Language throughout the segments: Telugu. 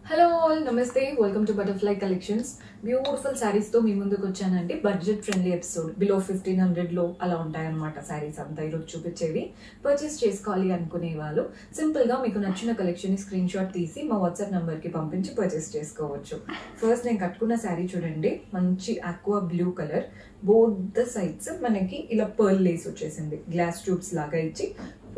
హలో ఆల్ నమస్తే welcome to butterfly collections beautiful saris తో మీ ముందుకు వచ్చానండి బడ్జెట్ ఫ్రెండ్లీ ఎపిసోడ్ బిలో 1500 లో అలా ఉంటాయన్నమాట సారీస్ అంతా ఈరోజు చూపించేవి పర్చేస్ చేసుకోవాలి అనుకునే వాళ్ళు సింపుల్ గా మీకు నచ్చిన కలెక్షన్ ని స్క్రీన్ షాట్ తీసి మా వాట్సాప్ నంబర్ కి పంపించి పర్చేస్ చేసుకోవచ్చు ఫస్ట్ నేను కట్టుకున్న సారీ చూడండి మంచి aqua blue colour both the sides మనకి ఇలా పర్ల్ లేస్ వచ్చేసింది గ్లాస్ ట్యూబ్స్ లాగా ఇచ్చి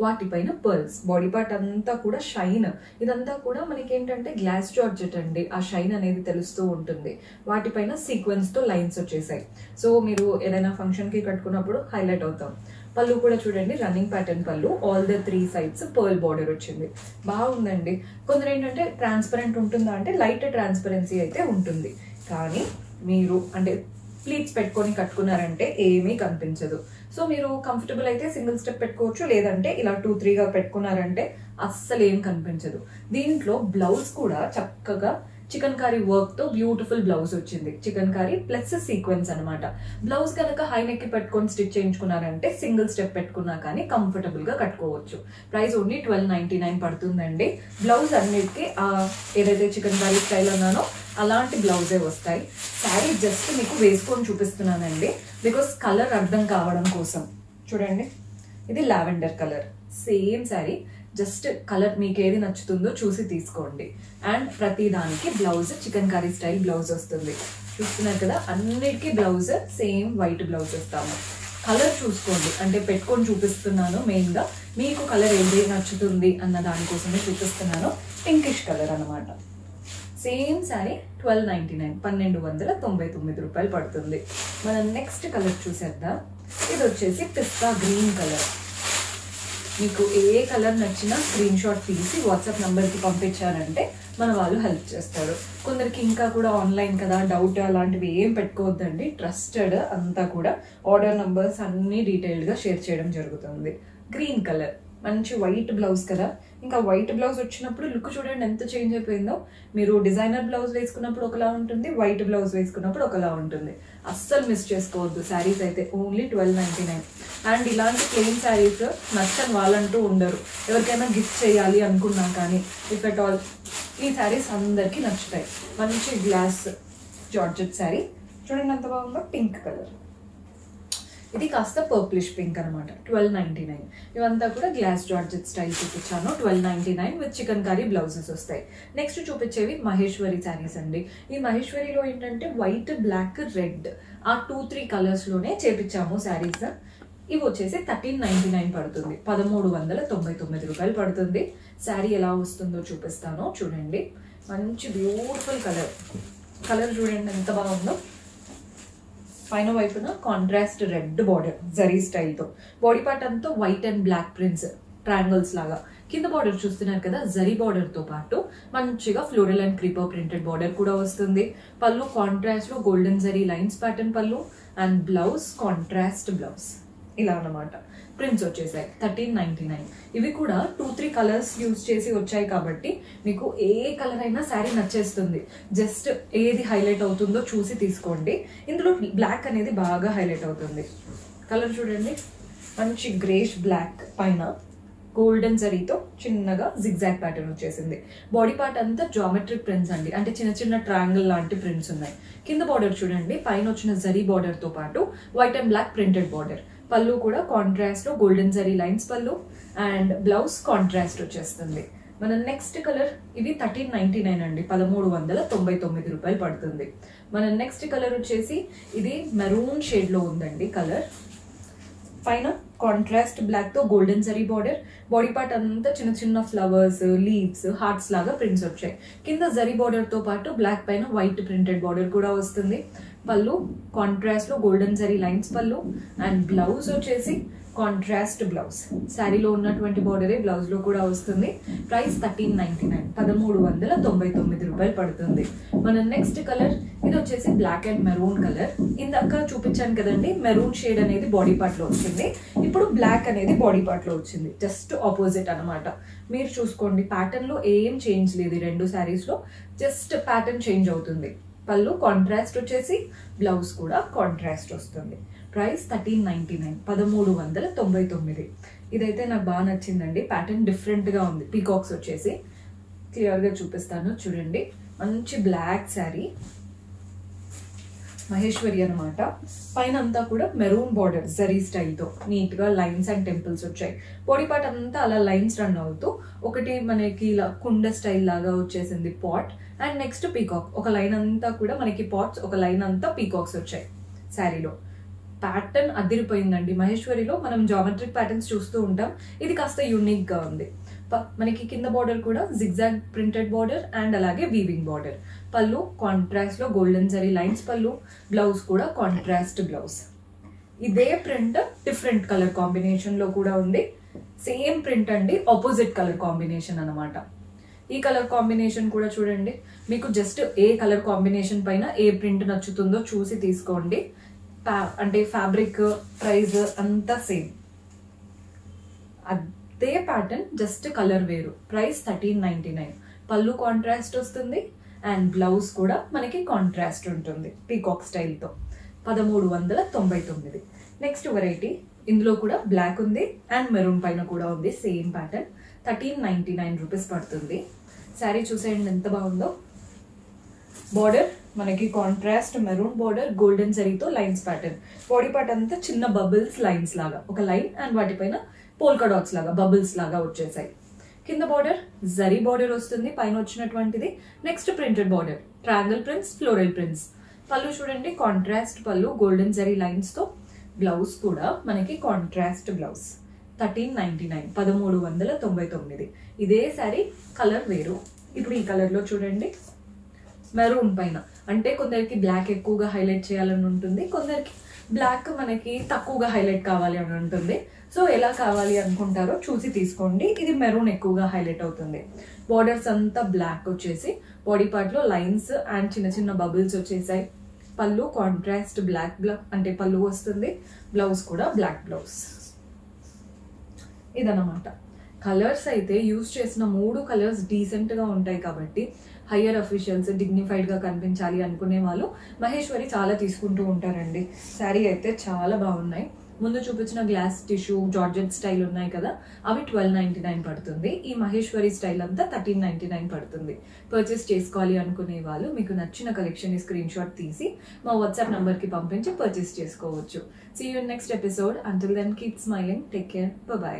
వాటిపైన పర్ల్స్ బాడీ పార్ట్ అంతా కూడా షైన్ ఇదంతా కూడా మనకి ఏంటంటే గ్లాస్ జార్జెట్ అండి ఆ షైన్ అనేది తెలుస్తూ ఉంటుంది వాటిపైన సీక్వెన్స్ తో లైన్స్ వచ్చేసాయి సో మీరు ఏదైనా ఫంక్షన్ కి కట్టుకున్నప్పుడు హైలైట్ అవుతాం పళ్ళు కూడా చూడండి రన్నింగ్ ప్యాటర్న్ పళ్ళు all the 3 sides pearl border వచ్చింది బాగుందండి కొందరు ఏంటంటే ట్రాన్స్పరెంట్ ఉంటుందా అంటే లైట్ ట్రాన్స్పరెన్సీ అయితే ఉంటుంది కానీ మీరు అంటే ప్లీట్స్ పెట్టుకొని కట్టుకున్నారంటే ఏమీ కనిపించదు సో మీరు కంఫర్టబుల్ అయితే సింగిల్ స్టెప్ పెట్టుకోవచ్చు లేదంటే ఇలా 2-3 గా పెట్టుకున్నారంటే అస్సలు ఏం కనిపించదు దీంట్లో బ్లౌజ్ కూడా చక్కగా చికెన్ కర్రీ వర్క్ తో బ్యూటిఫుల్ బ్లౌజ్ వచ్చింది చికెన్ కర్రీ ప్లస్ సీక్వెన్స్ అనమాట బ్లౌజ్ కనుక హై నెక్ పెట్టుకొని స్టిచ్ చేయించుకున్నారంటే సింగిల్ స్టెప్ పెట్టుకున్నా కానీ కంఫర్టబుల్ గా కట్టుకోవచ్చు ప్రైస్ ఓన్లీ 1299 పడుతుందండి బ్లౌజ్ అన్నిటికీ ఏదైతే చికెన్ కర్రీ స్టైల్ అన్నానో అలాంటి బ్లౌజే వస్తాయి శారీ జస్ట్ మీకు వేసుకొని చూపిస్తున్నానండి బికాస్ కలర్ అర్థం కావడం కోసం చూడండి ఇది lavender colour same sari just colour మీకు ఏది నచ్చుతుందో చూసి తీసుకోండి అండ్ ప్రతి దానికి blouse chicken curry style blouse వస్తుంది చూస్తున్నారు కదా అన్నిటికీ బ్లౌజ్ సేమ్ వైట్ బ్లౌజ్ వస్తాము కలర్ చూసుకోండి అంటే పెట్టుకొని చూపిస్తున్నాను మెయిన్ గా మీకు కలర్ ఏది నచ్చుతుంది అన్న దానికోసమే చూపిస్తున్నాను పింకిష్ కలర్ అనమాట సేమ్ శారీ 1299 రూపాయలు పడుతుంది మనం నెక్స్ట్ కలర్ చూసేద్దాం ఇది వచ్చేసి పిస్తా గ్రీన్ కలర్ మీకు ఏ కలర్ నచ్చినా స్క్రీన్ షాట్ తీసి వాట్సాప్ నంబర్కి పంపించారంటే మన వాళ్ళు హెల్ప్ చేస్తారు కొందరికి ఇంకా కూడా ఆన్లైన్ కదా డౌట్ అలాంటివి ఏం పెట్టుకోవద్దండి ట్రస్టెడ్ అంతా కూడా ఆర్డర్ నంబర్స్ అన్ని డీటెయిల్డ్గా షేర్ చేయడం జరుగుతుంది గ్రీన్ కలర్ మంచి వైట్ బ్లౌజ్ కదా ఇంకా వైట్ బ్లౌజ్ వచ్చినప్పుడు లుక్ చూడండి ఎంత చేంజ్ అయిపోయిందో మీరు డిజైనర్ బ్లౌజ్ వేసుకున్నప్పుడు ఒకలా ఉంటుంది వైట్ బ్లౌజ్ వేసుకున్నప్పుడు ఒకలా ఉంటుంది అస్సలు మిస్ చేసుకోవద్దు శారీస్ అయితే ఓన్లీ 1299 అండ్ ఇలాంటి ప్లెయిన్ శారీస్ నచ్చని వాళ్ళంటూ ఉండరు ఎవరికైనా గిఫ్ట్ చేయాలి అనుకున్నా కానీ ఇఫ్ ఎట్ ఆల్ ఈ శారీస్ అందరికీ నచ్చుతాయి మంచి గ్లాస్ జార్జెట్ శారీ చూడండి ఎంత బాగుందో పింక్ కలర్ ఇది కాస్త పర్ప్లిష్ పింక్ అనమాట 1299 ఇవంతా కూడా గ్లాస్ జార్జెట్ స్టైల్ చూపించాను 1299 విత్ చికెన్ కర్రీ బ్లౌజెస్ వస్తాయి నెక్స్ట్ చూపించేవి మహేశ్వరి శారీస్ అండి ఈ మహేశ్వరిలో ఏంటంటే వైట్ బ్లాక్ రెడ్ ఆ 2-3 కలర్స్ లోనే చేపించాము శారీస్ ఇవి వచ్చేసి 1399 పడుతుంది 1399 రూపాయలు పడుతుంది శారీ ఎలా వస్తుందో చూపిస్తాను చూడండి మంచి బ్యూటిఫుల్ కలర్ చూడండి ఎంత బాగుందో పైన వైపున contrast red border zari style తో బాడీ పార్ట్ అంతా white and block prints triangles లాగా కింద బార్డర్ చూస్తున్నారు కదా జరీ బార్డర్ తో పాటు మంచిగా floral and creeper printed border కూడా వస్తుంది పళ్ళు కాంట్రాస్ట్ లో గోల్డెన్ జరీ లైన్స్ ప్యాటర్న్ పళ్ళు అండ్ బ్లౌజ్ కాంట్రాస్ట్ బ్లౌజ్ ఇలా అన్నమాట ప్రింట్స్ వచ్చేసాయి 1399 ఇవి కూడా 2-3 కలర్స్ యూజ్ చేసి వచ్చాయి కాబట్టి మీకు ఏ కలర్ అయినా శారీ నచ్చేస్తుంది జస్ట్ ఏది హైలైట్ అవుతుందో చూసి తీసుకోండి ఇందులో బ్లాక్ అనేది బాగా హైలైట్ అవుతుంది కలర్ చూడండి మంచి గ్రేష్ బ్లాక్ పైన గోల్డెన్ జరీతో చిన్నగా జిగ్జాగ్ ప్యాటర్న్ వచ్చేసింది బాడీ పార్ట్ అంతా జామెట్రిక్ ప్రింట్స్ అండి అంటే చిన్న చిన్న ట్రయాంగిల్ లాంటి ప్రింట్స్ ఉన్నాయి కింద బార్డర్ చూడండి పైన వచ్చిన జరీ బార్డర్ తో పాటు white and block printed border పళ్ళు కూడా కాంట్రాస్ట్ లో గోల్డెన్ జరీ లైన్స్ పళ్ళు అండ్ బ్లౌజ్ కాంట్రాస్ట్ వచ్చేస్తుంది మన నెక్స్ట్ కలర్ ఇవి 1399 అండి 1399 రూపాయలు పడుతుంది మన నెక్స్ట్ కలర్ వచ్చేసి ఇది మెరూన్ షేడ్ లో ఉందండి కలర్ పైన కాంట్రాస్ట్ బ్లాక్ తో golden zari border body part అంతా చిన్న చిన్న ఫ్లవర్స్ లీవ్స్ హార్ట్స్ లాగా ప్రింట్స్ వచ్చాయి కింద జరీ బార్డర్ తో పాటు బ్లాక్ పైన వైట్ ప్రింటెడ్ బార్డర్ కూడా వస్తుంది పళ్ళు కాంట్రాస్ట్ లో గోల్డెన్ జరీ లైన్స్ పళ్ళు అండ్ బ్లౌజ్ వచ్చేసి కాంట్రాస్ట్ బ్లౌజ్ శారీలో ఉన్నటువంటి బార్డరే బ్లౌజ్ లో కూడా వస్తుంది ప్రైస్ 1399 రూపాయలు పడుతుంది మన నెక్స్ట్ కలర్ ఇది వచ్చేసి బ్లాక్ అండ్ మెరూన్ కలర్ ఇందాక చూపించాను కదండి మెరూన్ షేడ్ అనేది బాడీ పార్ట్ లో వచ్చింది ఇప్పుడు బ్లాక్ అనేది బాడీ పార్ట్ లో వచ్చింది జస్ట్ ఆపోజిట్ అనమాట మీరు చూసుకోండి ప్యాటర్న్ లో ఏం చేంజ్ లేదు ఈ రెండు శారీస్ లో జస్ట్ ప్యాటర్న్ చేంజ్ అవుతుంది పళ్ళు కాంట్రాస్ట్ వచ్చేసి బ్లౌజ్ కూడా కాంట్రాస్ట్ వస్తుంది ప్రైస్ 1399 ఇదైతే నాకు బాగా నచ్చిందండి ప్యాటర్న్ డిఫరెంట్ గా ఉంది పీకాక్స్ వచ్చేసి క్లియర్గా చూపిస్తాను చూడండి. మంచి బ్లాక్ శారీ, మహేశ్వరి అనమాట. పైన అంతా కూడా మెరూన్ బార్డర్ జరీ స్టైల్తో నీట్గా లైన్స్ అండ్ టెంపుల్స్ వచ్చాయి. బాడీ పార్ట్ అంతా అలా లైన్స్ రన్ అవుతూ ఒకటి మనకి ఇలా కుండ స్టైల్ లాగా వచ్చేసింది పాట్, అండ్ నెక్స్ట్ పీకాక్. ఒక లైన్ అంతా కూడా మనకి పాట్స్, ఒక లైన్ అంతా పీకాక్స్ వచ్చాయి శారీలో. ప్యాటర్న్ అదిరిపోయిందండి. మహేశ్వరిలో మనం జామెట్రిక్ ప్యాటర్న్స్ చూస్తూ ఉంటాం, ఇది కాస్త యూనిక్ గా ఉంది. మనకి కింద బార్డర్ కూడా జిగ్జాగ్ ప్రింటెడ్ బార్డర్ అండ్ అలాగే వీవింగ్ బార్డర్. పళ్ళు కాంట్రాస్ట్ లో గోల్డెన్ జరీ లైన్స్ పళ్ళు, బ్లౌజ్ కూడా కాంట్రాస్ట్ బ్లౌజ్. ఇదే ప్రింట్ డిఫరెంట్ కలర్ కాంబినేషన్ లో కూడా ఉంది. సేమ్ ప్రింట్ అండి, ఆపోజిట్ కలర్ కాంబినేషన్ అనమాట. ఈ కలర్ కాంబినేషన్ కూడా చూడండి. మీకు జస్ట్ ఏ కలర్ కాంబినేషన్ పైన ఏ ప్రింట్ నచ్చుతుందో చూసి తీసుకోండి. అంటే ఫ్యాబ్రిక్, ప్రైస్ అంతా సేమ్. అదే ప్యాటర్న్ జస్ట్ కలర్ వేరు. ప్రైస్ 1399. పళ్ళు కాంట్రాస్ట్ వస్తుంది అండ్ బ్లౌజ్ కూడా మనకి కాంట్రాస్ట్ ఉంటుంది పీకాక్ స్టైల్తో. 1399. నెక్స్ట్ వెరైటీ, ఇందులో కూడా బ్లాక్ ఉంది అండ్ మెరూన్ పైన కూడా ఉంది. సేమ్ ప్యాటర్న్ 1399 రూపీస్ పడుతుంది. శారీ చూసేయండి ఎంత బాగుందో. బార్డర్ మనకి కాంట్రాస్ట్ మెరూన్ బార్డర్, గోల్డెన్ జరీతో లైన్స్ ప్యాటర్న్. బాడీ పార్ట్ అంతా చిన్న బబుల్స్ లైన్స్ లాగా, ఒక లైన్ అండ్ వాటిపైన పోల్కా డాట్స్ లాగా బబుల్స్ లాగా వచ్చేసాయి. కింద బార్డర్ జరీ బార్డర్ వస్తుంది పైన వచ్చినటువంటిది. Next printed border, triangle prints, floral prints. పళ్ళు చూడండి కాంట్రాస్ట్ పళ్ళు, గోల్డెన్ జరీ లైన్స్ తో. బ్లౌజ్ కూడా మనకి కాంట్రాస్ట్ బ్లౌజ్. 1399, 1399. ఇదే శారీ కలర్ వేరు. ఇప్పుడు ఈ కలర్ లో చూడండి, మెరూన్ పైన. అంటే కొందరికి బ్లాక్ ఎక్కువగా హైలైట్ చేయాలని ఉంటుంది, కొందరికి బ్లాక్ మనకి తక్కువగా హైలైట్ కావాలి అని ఉంటుంది. సో ఎలా కావాలి అనుకుంటారో చూసి తీసుకోండి. ఇది మెరూన్ ఎక్కువగా హైలైట్ అవుతుంది. బార్డర్స్ అంతా బ్లాక్ వచ్చేసి బాడీ పార్ట్ లో లైన్స్ అండ్ చిన్న చిన్న బబుల్స్ వచ్చేసాయి. పళ్ళు కాంట్రాస్ట్ బ్లాక్ అంటే పళ్ళు వస్తుంది. బ్లౌజ్ కూడా బ్లాక్ బ్లౌజ్. ఇదన్నమాట. కలర్స్ అయితే యూజ్ చేసిన 3 కలర్స్ డీసెంట్ గా ఉంటాయి కాబట్టి హయ్యర్ అఫీషియల్స్ డిగ్నిఫైడ్ గా కనిపించాలి అనుకునే వాళ్ళు మహేశ్వరి చాలా తీసుకుంటూ ఉంటారండి. శారీ అయితే చాలా బాగున్నాయి. ముందు చూపించిన గ్లాస్ టిష్యూ జార్జెట్ స్టైల్ ఉన్నాయి కదా, అవి 1299 పడుతుంది. ఈ మహేశ్వరి స్టైల్ అంతా 1399 పడుతుంది. పర్చేస్ చేసుకోవాలి అనుకునే వాళ్ళు మీకు నచ్చిన కలెక్షన్ ని స్క్రీన్ షాట్ తీసి మా వాట్సాప్ నంబర్ కి పంపించి పర్చేస్ చేసుకోవచ్చు. See you in next episode. Until then keep smiling. Take care. By.